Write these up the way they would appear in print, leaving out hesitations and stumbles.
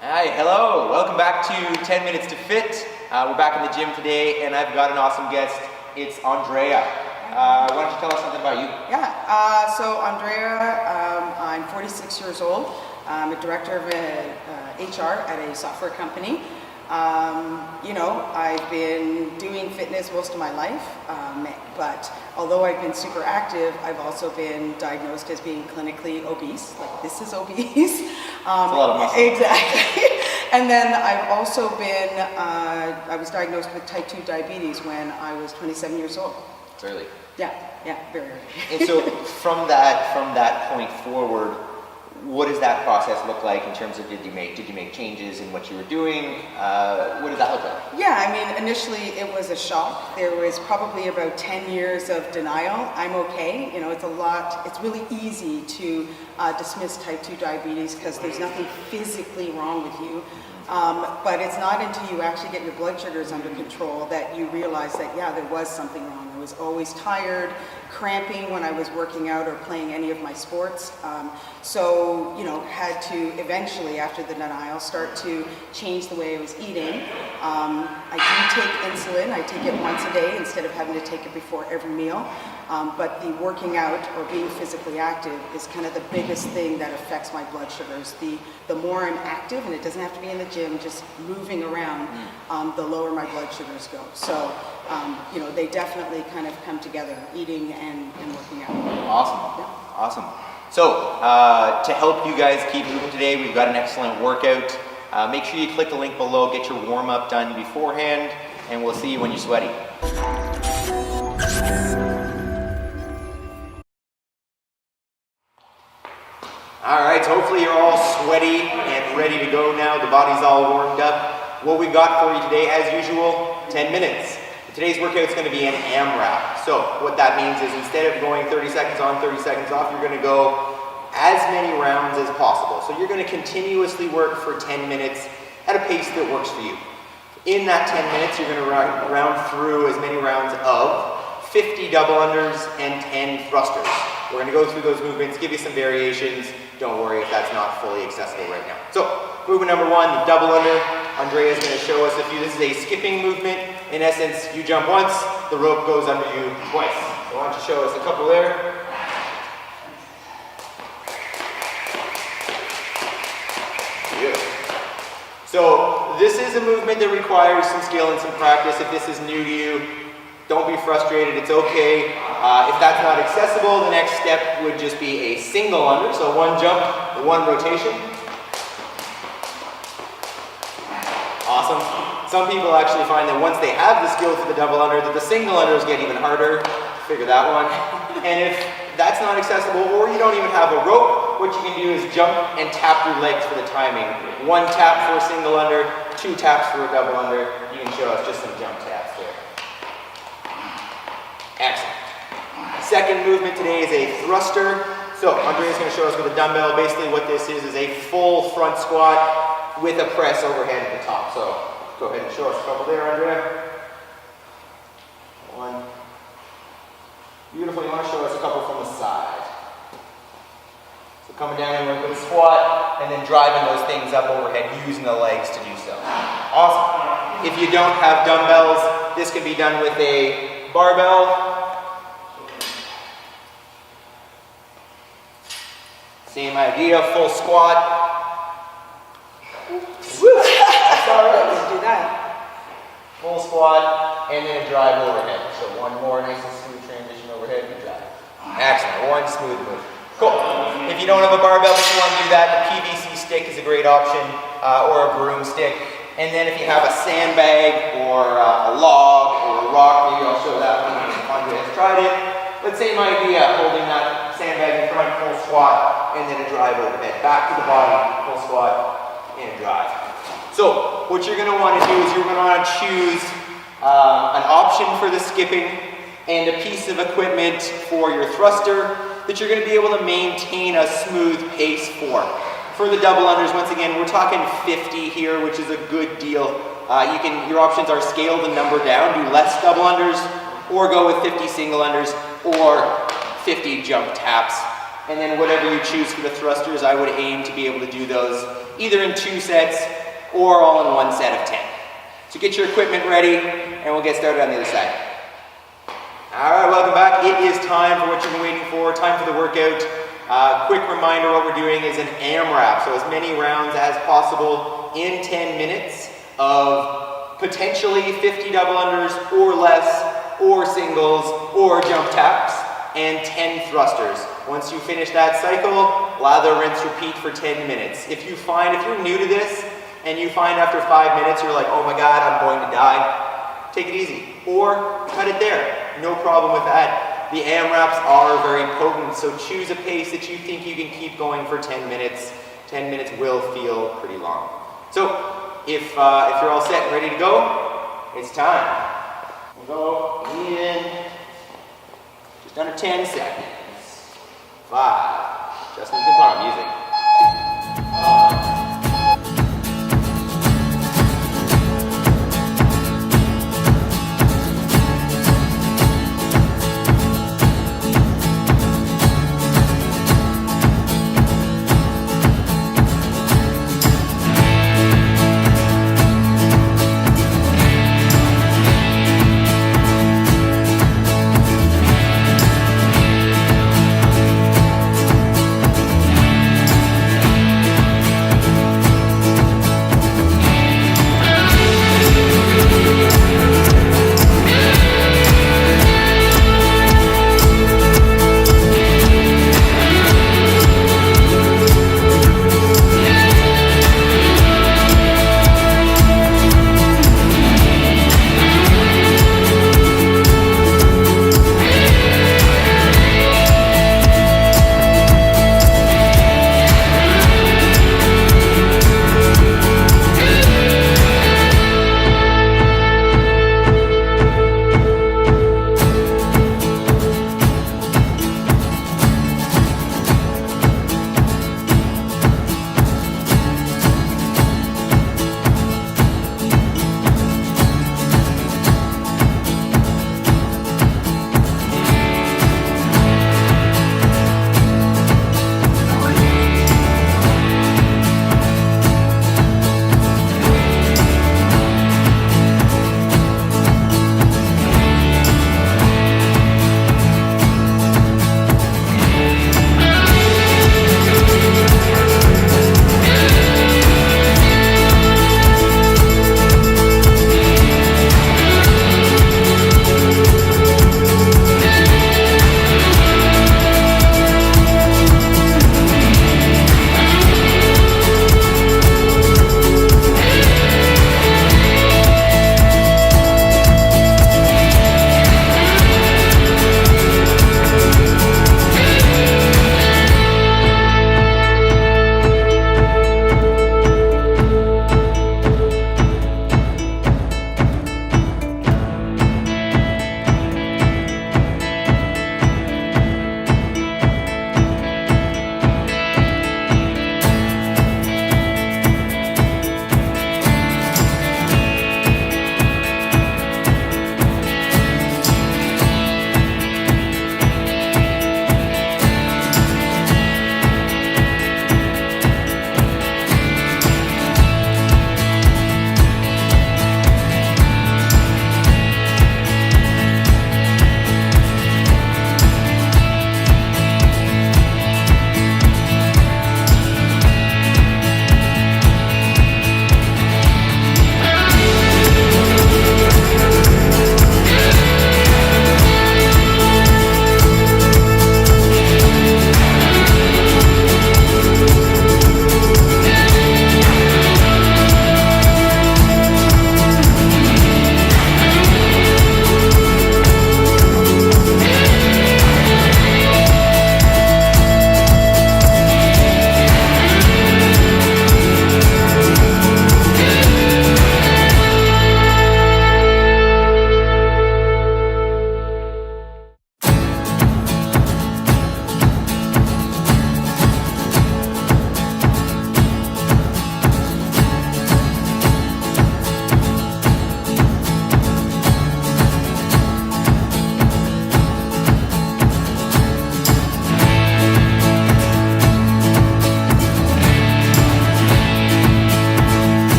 Hi, hello. Welcome back to 10 Minutes to Fit. We're back in the gym today, and I've got an awesome guest. It's Andrea. Why don't you tell us something about you? Yeah, so Andrea, I'm 46 years old. I'm a director of HR at a software company. I've been doing fitness most of my life, but although I've been super active, I've also been diagnosed as being clinically obese. Like, this is obese. It's a lot of muscle. Exactly. And then I've also been, I was diagnosed with type 2 diabetes when I was 27 years old. It's early. Yeah, very early. And so from that point forward, what does that process look like in terms of did you make changes in what you were doing? What did that look like? Yeah, I mean, initially it was a shock. There was probably about 10 years of denial. I'm okay. It's really easy to dismiss type 2 diabetes because there's nothing physically wrong with you. But it's not until you actually get your blood sugars under control that you realize that, yeah, there was something wrong. I was always tired, cramping when I was working out or playing any of my sports. Had to eventually, after the denial, start to change the way I was eating. I do take insulin. I take it once a day instead of having to take it before every meal. But the working out or being physically active is kind of the biggest thing that affects my blood sugars. The more I'm active, and it doesn't have to be in the gym, just moving around, the lower my blood sugars go. So, they definitely kind of come together, eating and working out. Awesome. Yeah. Awesome. So, to help you guys keep moving today, we've got an excellent workout. Make sure you click the link below, get your warm-up done beforehand, and we'll see you when you're sweaty. Alright, so hopefully you're all sweaty and ready to go now. The body's all warmed up. What we've got for you today, as usual, 10 minutes. Today's workout is going to be an AMRAP. So what that means is instead of going 30 seconds on, 30 seconds off, you're going to go as many rounds as possible. So you're going to continuously work for 10 minutes at a pace that works for you. In that 10 minutes, you're going to round through as many rounds of 50 double unders and 10 thrusters. We're going to go through those movements, give you some variations. Don't worry if that's not fully accessible right now. So, movement number one, the double under. Andrea is going to show us a few. This is a skipping movement. In essence, you jump once, the rope goes under you twice. So why don't you show us a couple there? Beautiful. So, this is a movement that requires some skill and some practice. If this is new to you, don't be frustrated, it's okay. If that's not accessible, the next step would just be a single under. So one jump, one rotation. Awesome. Some people actually find that once they have the skill for the double under, that the single unders get even harder. Figure that one. And if that's not accessible, or you don't even have a rope, what you can do is jump and tap your legs for the timing. One tap for a single under, two taps for a double under. You can show us just some jump taps there. Excellent. Second movement today is a thruster. So Andrea's going to show us with a dumbbell. Basically what this is a full front squat with a press overhead at the top. So go ahead and show us a couple there, Andrea. One. Beautiful. You want to show us a couple from the side. So coming down in a good squat and then driving those things up overhead using the legs to do so. Awesome. If you don't have dumbbells, this can be done with a barbell. Same idea, full squat. Woo! That's all right. Let's do that. Full squat and then a drive overhead. So one more nice and smooth transition overhead and drive. Excellent. One smooth move. Cool. If you don't have a barbell but you want to do that, the PVC stick is a great option, or a broomstick. And then if you have a sandbag or a log or a rock, maybe I'll show that one if Andre has tried it. But same idea, holding that sandbag in front, full squat, and then a drive overhead. Back to the body, full squat, and drive. So what you're going to want to do is you're going to want to choose an option for the skipping and a piece of equipment for your thruster that you're going to be able to maintain a smooth pace for. For the double unders, once again, we're talking 50 here, which is a good deal. Your options are scale the number down, do less double unders, or go with 50 single unders, or 50 jump taps. And then whatever you choose for the thrusters, I would aim to be able to do those either in 2 sets or all in 1 set of 10. So get your equipment ready and we'll get started on the other side. All right, welcome back. It is time for what you've been waiting for, time for the workout. Quick reminder, what we're doing is an AMRAP, so as many rounds as possible in 10 minutes of potentially 50 double unders or less, or singles, or jump taps, and 10 thrusters. Once you finish that cycle, lather, rinse, repeat for 10 minutes. If you're new to this, and you find after 5 minutes you're like, oh my God, I'm going to die, take it easy. Or cut it there, no problem with that. The AMRAPs are very potent, so choose a pace that you think you can keep going for 10 minutes. 10 minutes will feel pretty long. So if you're all set and ready to go, it's time. We'll go in just under 10 seconds. 5. Justin, you can put on music.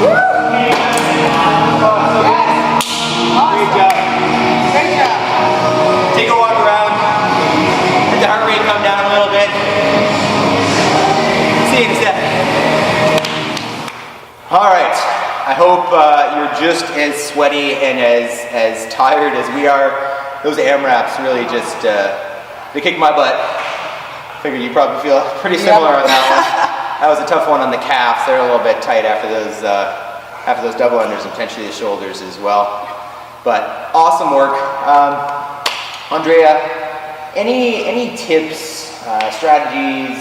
Great job. Great job. Take a walk around. Let the heart rate come down a little bit. See you in a sec. All right. I hope you're just as sweaty and as tired as we are. Those AMRAPs really just, they kicked my butt. I figure you probably feel pretty similar on that one. That was a tough one on the calves. They're a little bit tight after those double unders and potentially the shoulders as well. But awesome work. Andrea, any tips, strategies,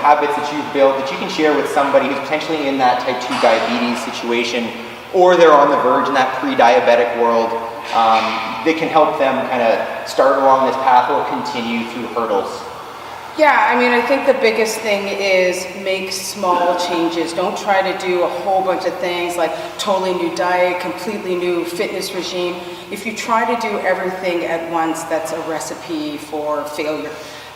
habits that you've built that you can share with somebody who's potentially in that type 2 diabetes situation, or they're on the verge in that pre-diabetic world, that can help them kind of start along this path or continue through hurdles? Yeah, I mean, I think the biggest thing is make small changes. Don't try to do a whole bunch of things like totally new diet, completely new fitness regime. If you try to do everything at once, that's a recipe for failure.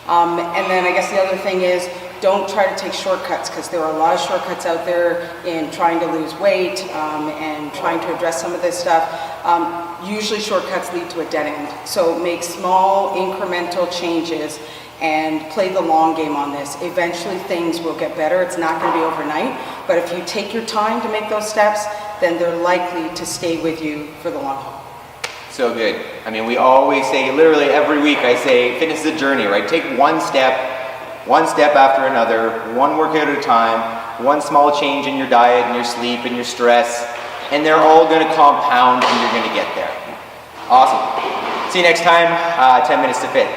And then I guess the other thing is don't try to take shortcuts, because there are a lot of shortcuts out there in trying to lose weight and trying to address some of this stuff. Usually shortcuts lead to a dead end. So make small incremental changes and play the long game on this. Eventually things will get better. It's not going to be overnight, but if you take your time to make those steps, then they're likely to stay with you for the long haul. So good. I mean, we always say, literally every week I say, fitness is a journey, right? Take one step after another, one workout at a time, one small change in your diet and your sleep and your stress, and they're all going to compound and you're going to get there. Awesome. See you next time, 10 minutes to fit.